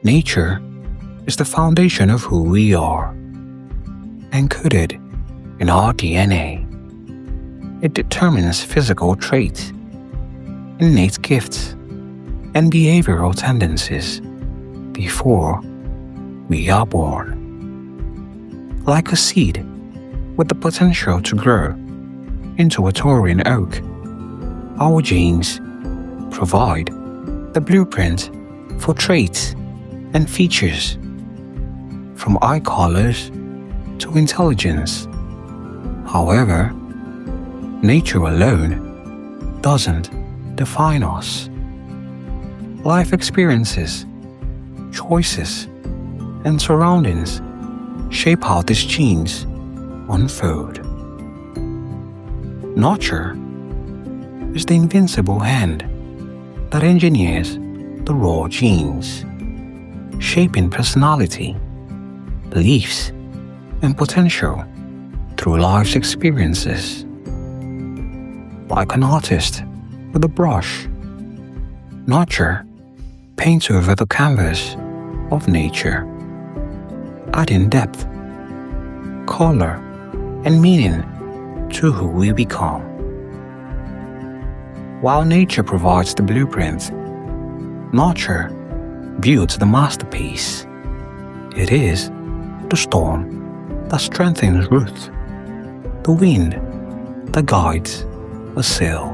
Nature is the foundation of who we are, encoded in our DNA. It determines physical traits, innate gifts, and behavioral tendencies before we are born. Like a seed with the potential to grow into a towering oak, our genes provide the blueprint for traits and features, from eye colors to intelligence. However, nature alone doesn't define us. Life experiences, choices, and surroundings shape how these genes unfold. Nurture is the invincible hand that engineers the raw genes, shaping personality, beliefs, and potential through life's experiences. Like an artist with a brush, nurture paints over the canvas of nature, adding depth, color, and meaning to who we become. While nature provides the blueprint, nurture builds the masterpiece. It is the storm that strengthens roots, the wind that guides a sail,